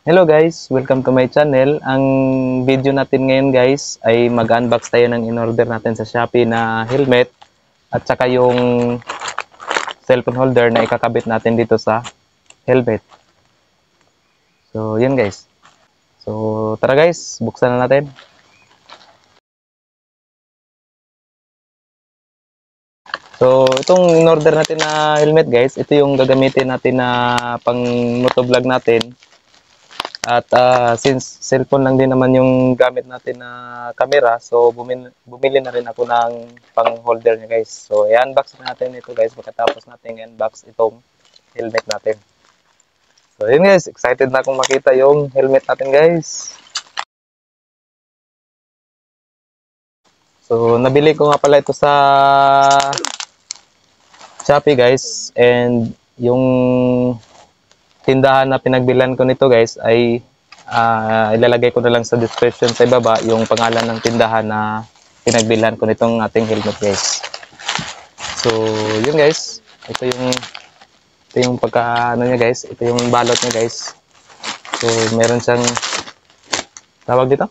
Hello guys, welcome to my channel. Ang video natin ngayon guys ay mag-unbox tayo ng in-order natin sa Shopee na helmet at saka yung cellphone holder na ikakabit natin dito sa helmet. So, yun guys. So, tara guys, buksan na natin. So, itong in-order natin na helmet guys, ito yung gagamitin natin na pang motovlog natin. At since cellphone lang din naman yung gamit natin na camera, so bumili na rin ako ng pang holder niya guys. So i-unbox natin ito guys pagkatapos natin i-unbox itong helmet natin. So yun guys, excited na akong makita yung helmet natin guys. So nabili ko nga pala ito sa Shopee guys, and yung tindahan na pinagbilan ko nito guys ay ilalagay ko na lang sa description sa ibaba yung pangalan ng tindahan na pinagbilan ko nitong ating helmet guys. So yun guys, ito yung pagka ano niya guys, ito yung balot niya guys. So meron siyang tawag dito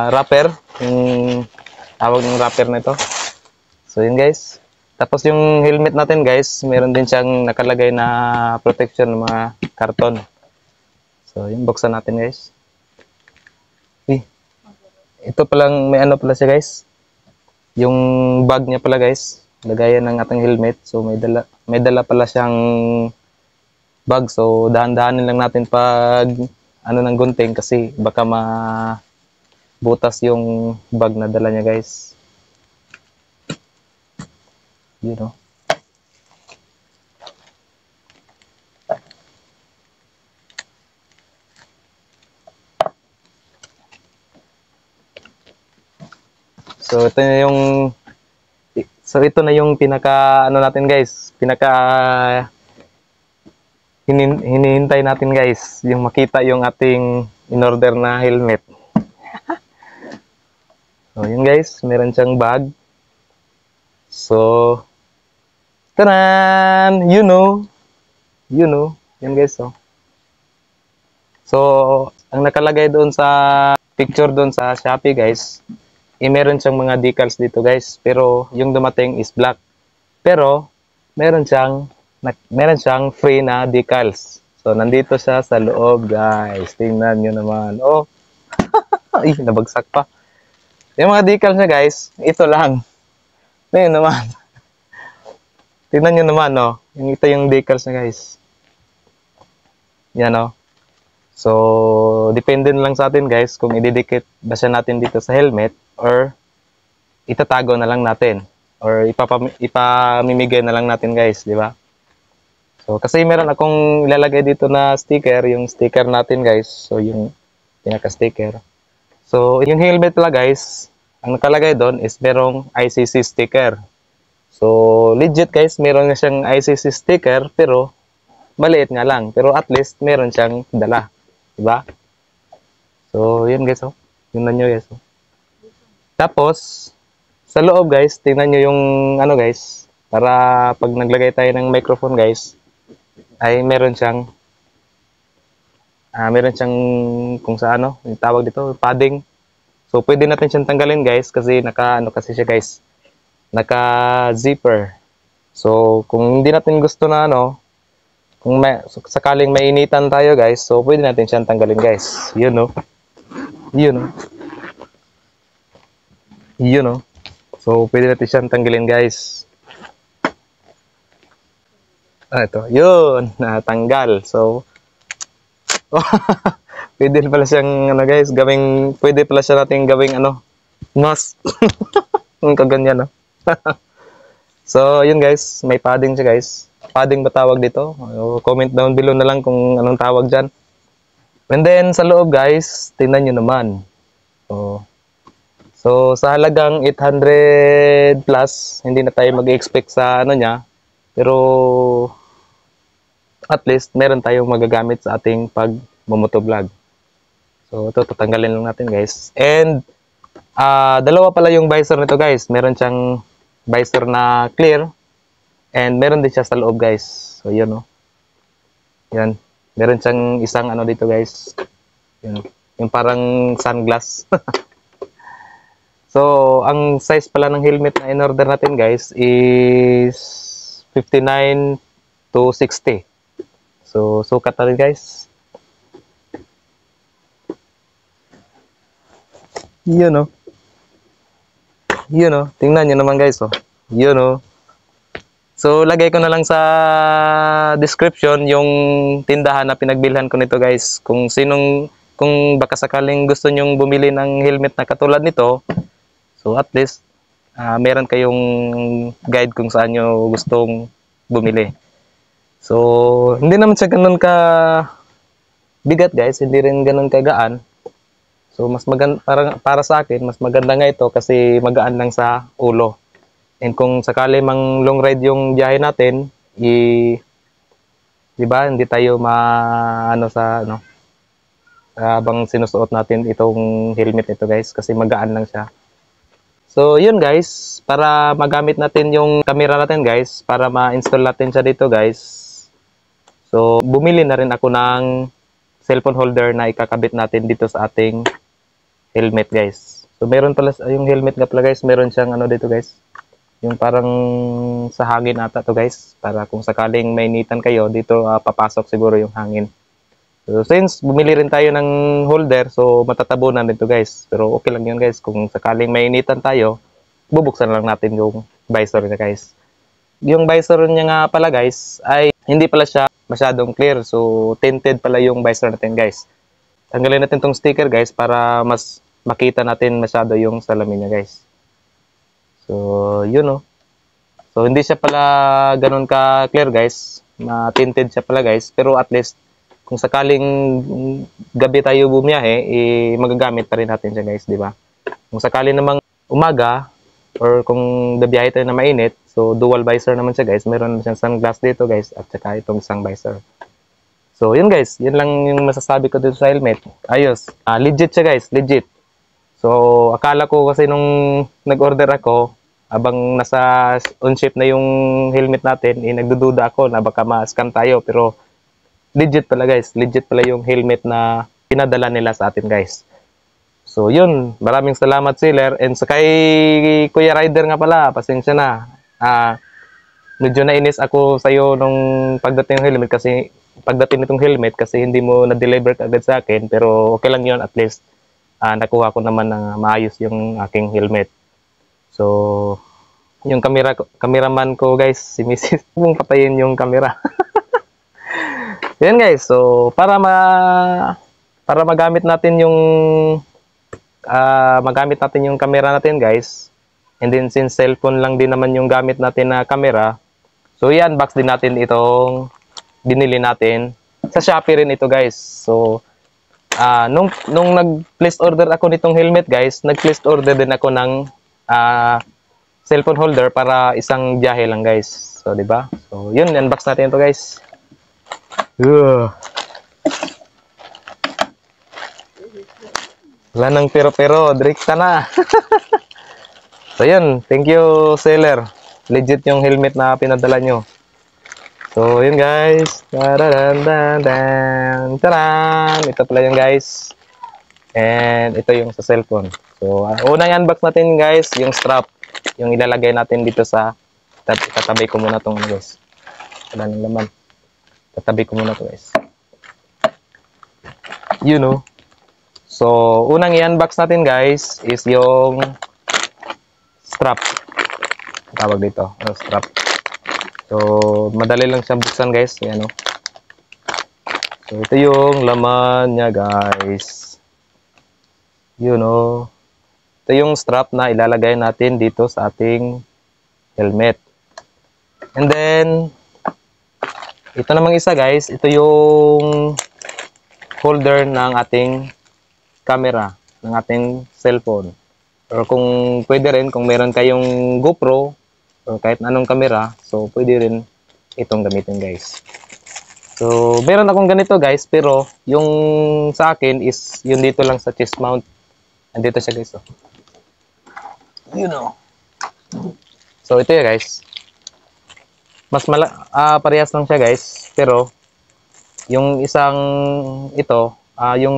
wrapper, yung tawag ng wrapper nito. So yun guys. Tapos yung helmet natin guys, meron din siyang nakalagay na protection ng mga karton. So yung buksan natin guys. Ito palang may ano pala siya guys. Yung bag niya pala guys, lagayan ng ating helmet. So may dala pala siyang bag. So dahan-dahanin lang natin pag ano ng gunting kasi baka mabutas yung bag na dala niya guys. You know. So ito na yung pinaka ano natin guys, pinaka hinihintay natin guys, yung makita yung ating in-order na helmet. So yun guys, meron siyang bag. So tanan, you know, yan guys. So ang nakalagay doon sa picture doon sa Shopee guys, meron siyang mga decals dito guys, pero yung dumating is black. Pero meron siyang free na decals. So nandito siya sa loob guys. Tingnan niyo naman. Oh. Ay, nabagsak pa. Yung mga decals niya guys, ito lang. Ayun naman. Tingnan niyo naman, no. Ito yung decals niya guys. Yan, no. So, depende na lang sa atin guys kung ididikit ba siya natin dito sa helmet or itatago na lang natin or ipamimigay na lang natin guys, di ba? So, kasi meron akong ilalagay dito na sticker, yung sticker natin guys. So, yung pinaka-sticker. So, yung helmet pala guys, ang nakalagay doon is merong ICC sticker. So, legit guys, meron na siyang ICC sticker pero maliit nga lang. Pero at least meron siyang dala. Diba? So, yun guys, oh. Tingnan nyo guys, oh. Tapos, sa loob guys, tingnan nyo yung ano guys, para pag naglagay tayo ng microphone guys, ay meron siyang kung sa ano, yung tawag dito, padding. So, pwede natin siyang tanggalin guys kasi ano kasi siya guys, naka-zipper. So, kung hindi natin gusto na ano, kung sakaling mainitan tayo guys, so pwede natin siyang tanggalin guys. Yun, no? Yun, no? Yun, no? So, pwede natin siyang tanggalin guys. Ito. Yun. Natanggal. So, pwede pala siyang, ano guys, pwede pala siya natin gawing, ano, mask. Yung kaganyan, no? So, yun guys, may padding siya guys. Padding ba tawag dito? Comment down below na lang kung anong tawag dyan. And then, sa loob guys, tingnan nyo naman. So sa halagang 800 plus, hindi na tayo mag-expect sa ano niya. Pero, at least, meron tayong magagamit sa ating pag-motovlog. So, ito, tatanggalin lang natin guys. And, dalawa pala yung visor nito guys. Meron siyang visor na clear and meron din siya sa loob guys. So yun, oh. Yan. Meron siyang isang ano dito guys. Yung parang sunglass. So, ang size pala ng helmet na in-order natin guys is 59 to 60. So, sukat na rin guys. Yun o. Yun o. Tingnan nyo naman guys o. Yun o. So, lagay ko na lang sa description yung tindahan na pinagbilhan ko nito guys. Kung baka sakaling gusto nyong bumili ng helmet na katulad nito, so at least, meron kayong guide kung saan nyo gustong bumili. So, hindi naman siya ganun ka bigat guys, hindi rin ganun kagaan. So, mas maganda, para sa akin, mas maganda nga ito kasi magaan lang sa ulo. And kung sakali mang long ride yung biyahe natin, di ba, hindi tayo habang sinusuot natin itong helmet ito guys kasi magaan lang siya. So, yun guys, para magamit natin yung camera natin guys, para ma-install natin siya dito guys. So, bumili na rin ako ng cellphone holder na ikakabit natin dito sa ating helmet guys. So, meron pala yung helmet nga pala guys, meron siyang ano dito guys. Yung parang sa hangin ata to guys, para kung sakaling mainitan kayo, dito papasok siguro yung hangin. So, since bumili rin tayo ng holder, so matatabunan din to guys. Pero okay lang yun guys, kung sakaling mainitan tayo, bubuksan lang natin yung visor niya guys. Yung visor niya nga pala guys, ay hindi pala siya masyadong clear. So, tinted pala yung visor natin guys. Tanggalin natin tong sticker guys, para mas makita natin masyado yung salamin niya guys. So, yun o. So, hindi siya pala ganun ka clear guys. Ma-tinted siya pala guys. Pero at least, kung sakaling gabi tayo bumiyahe, magagamit pa rin natin siya guys, di ba? Kung sakaling namang umaga, or kung babiyahe tayo na mainit, so dual visor naman siya guys. Meron siyang sunglass dito guys, at saka itong isang visor. So, yun guys. Yun lang yung masasabi ko dito sa helmet. Ayos. Legit siya guys. Legit. So, akala ko kasi nung nag-order ako, abang nasa on-ship na yung helmet natin, nagdududa ako na baka ma-scam tayo. Pero, legit pala guys. Legit pala yung helmet na pinadala nila sa atin guys. So, yun. Maraming salamat seller. And sa kay Kuya Rider nga pala, pasensya na. Medyo nainis ako sa'yo nung pagdating ng helmet kasi pagdating nitong helmet kasi hindi mo na-deliver agad sa akin, pero okay lang yun, at least nakuha ko naman na maayos yung aking helmet. So, yung cameraman ko guys, si Mrs. Mong patayin yung camera. Yan guys, so para magamit natin yung camera natin guys, and then since cellphone lang din naman yung gamit natin na camera, so i-unbox din natin itong binili natin. Sa Shopee rin ito guys. So, nung nag-place order ako nitong helmet guys, nag-place order din ako ng cellphone holder para isang biyahe lang guys. So, di ba? So, yun, unbox natin ito guys. Wala nang pero-pero, direkta na. So, yun. Thank you, seller. Legit yung helmet na pinadala nyo. So, yun guys. Taran! Ito pala yung guys. And ito yung sa cellphone. So, unang unbox natin guys, yung strap. Yung ilalagay natin dito sa, tatabi ko muna itong guys. Wala nang laman. Tatabi ko muna ito guys. You know. So, unang i-unbox natin guys is yung strap. Tawag dito, strap. So, madali lang siyang buksan guys. Ayan o. So, ito yung laman niya guys. You know. Ito yung strap na ilalagay natin dito sa ating helmet. And then, ito namang isa guys. Ito yung holder ng ating camera, ng ating cellphone. Or kung pwede rin, kung meron kayong GoPro, o kahit anong camera, so pwede rin itong gamitin guys. So, meron akong ganito guys, pero yung sa akin is yun dito lang sa chest mount. Andito siya guys. Oh. You know. So, ito ya guys. Mas parehas lang siya guys, pero Yung isang ito, yung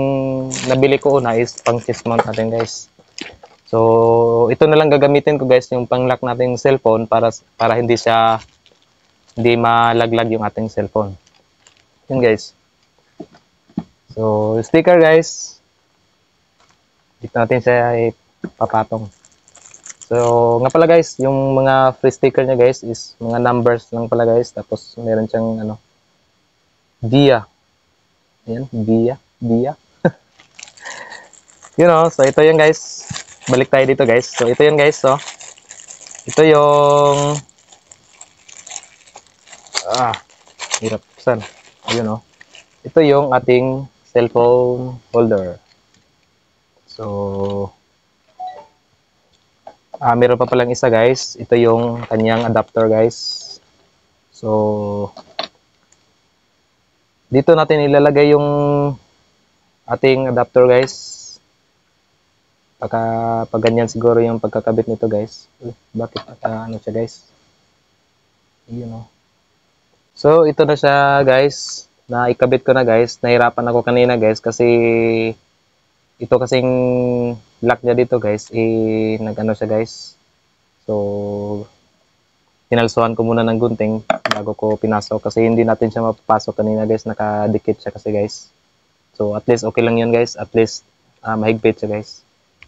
nabili ko una is pang chest mount natin guys. So, ito na lang gagamitin ko guys, yung pang-lock nating cellphone para hindi malaglag yung ating cellphone. Yun guys. So, sticker guys. Dito natin siya ipapatong. So, nga pala guys, yung mga free sticker niya guys is mga numbers lang pala guys. Tapos, meron siyang ano, Dia. Ayan, Dia. You know, so ito yun guys. Balik tayo dito guys. So, ito yun guys. So, ito yung hirap. Saan? Ayun oh. Ito yung ating cellphone holder. So, meron pa palang isa guys. Ito yung kanyang adapter guys. So, dito natin ilalagay yung ating adapter guys. Pag ganyan siguro yung pagkakabit nito guys. Bakit ano siya guys? You know. So, ito na siya guys. Naikabit ko na guys. Nahirapan ako kanina guys kasi ito kasing lock niya dito guys, nag-ano siya guys. So, pinalsuhan ko muna ng gunting bago ko pinasok kasi hindi natin siya mapapasok kanina guys, nakadikit siya kasi guys. So, at least okay lang yun guys, at least mahigpit siya guys.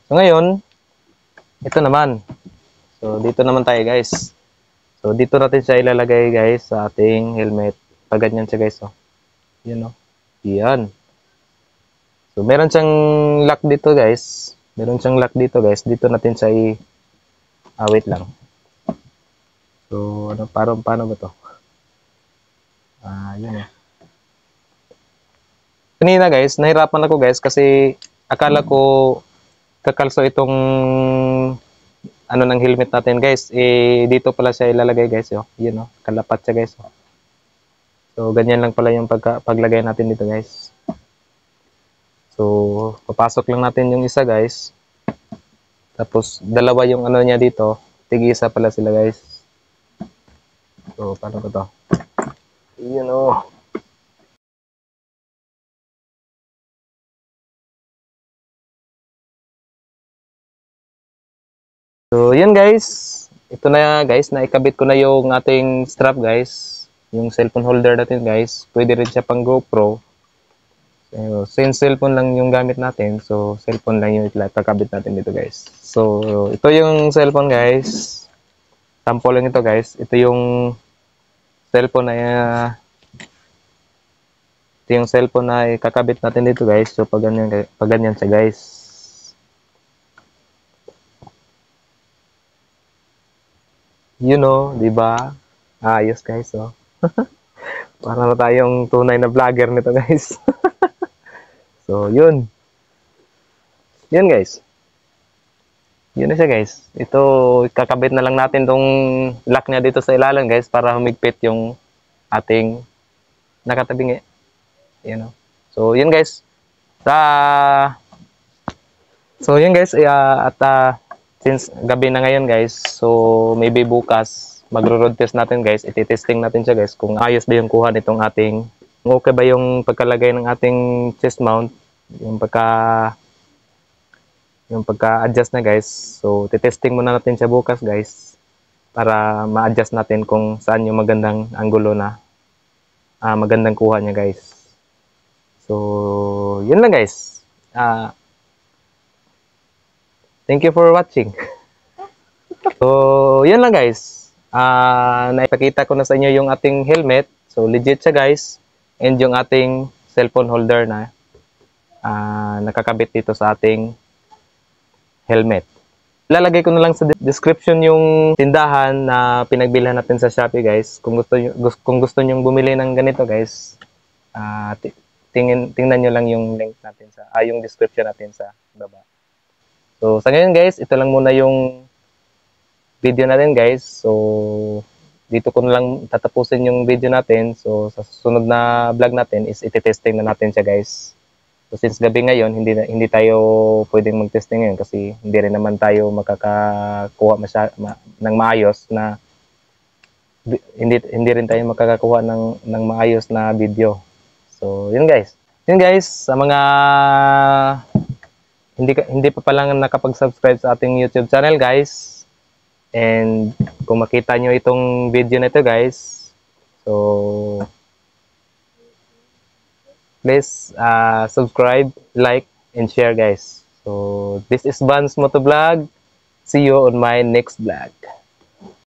So, ngayon, ito naman. So, dito naman tayo guys. So, dito natin siya ilalagay guys sa ating helmet. Pag ganyan siya guys, oh. Yan, oh. Yan. So, meron siyang lock dito guys. Meron siyang lock dito guys. Dito natin siya wait lang. So, ano, paano ba to? Yun eh. Kanina guys, nahirapan ako guys kasi akala ko kakalso itong ano ng helmet natin guys. Dito pala siya ilalagay guys. Oh. Yun oh, kalapat siya guys. Oh. So, ganyan lang pala yung paglagay natin dito guys. So, papasok lang natin yung isa guys. Tapos, dalawa yung ano niya dito. Tig-isa pala sila guys. So, paano ko to? Yun o. So, yun guys. Ito na guys. Naikabit ko na yung ating strap guys. Yung cellphone holder natin guys. Pwede rin siya pang GoPro. So, since cellphone lang yung gamit natin, so cellphone lang yung kakabit natin dito guys. So, ito yung cellphone guys. Sample lang ito guys. Ito yung cellphone na kakabit natin dito guys. So, pag ganyan siya guys. You know, di ba? Ayos guys, oh. Para na tayong tunay na vlogger nito guys. So, yun. Yun, guys. Yun na siya, guys. Ito, kakabit na lang natin tong lock niya dito sa ilalim, guys, para humigpit yung ating nakatabingi. Yun, know. So, yun, guys. So, yun, guys. Since gabi na ngayon, guys, so, maybe bukas, magro-road test natin, guys. Iti-testing natin siya, guys, kung ayos ba yung kuha nitong ating okay ba yung pagkalagay ng ating chest mount, yung pagka-adjust na guys. So, titesting muna natin siya bukas guys para ma-adjust natin kung saan yung magandang anggulo na magandang kuha niya guys. So, yun lang guys. Thank you for watching. So, yun lang guys. Naipakita ko na sa inyo yung ating helmet. So, legit siya guys. And yung ating cellphone holder na nakakabit dito sa ating helmet. Lalagay ko na lang sa description yung tindahan na pinagbilhan natin sa Shopee guys. Kung gusto niyo bumili ng ganito guys, tingnan niyo lang yung link natin yung description natin sa baba. So sa ngayon guys, ito lang muna yung video natin guys. So dito ko na lang tatapusin yung video natin. So, sa susunod na vlog natin is iti-testing na natin siya guys. So, since gabi ngayon, hindi tayo pwedeng mag-testing ngayon kasi hindi rin naman tayo makakakuha ng maayos na hindi rin tayo makakakuha ng maayos na video. So, So, yun guys. Yun guys, sa mga hindi pa palang nakapag-subscribe sa ating YouTube channel guys. And kung makita nyo itong video na ito guys, so please subscribe, like, and share guys. So this is Vans Motovlog. See you on my next vlog.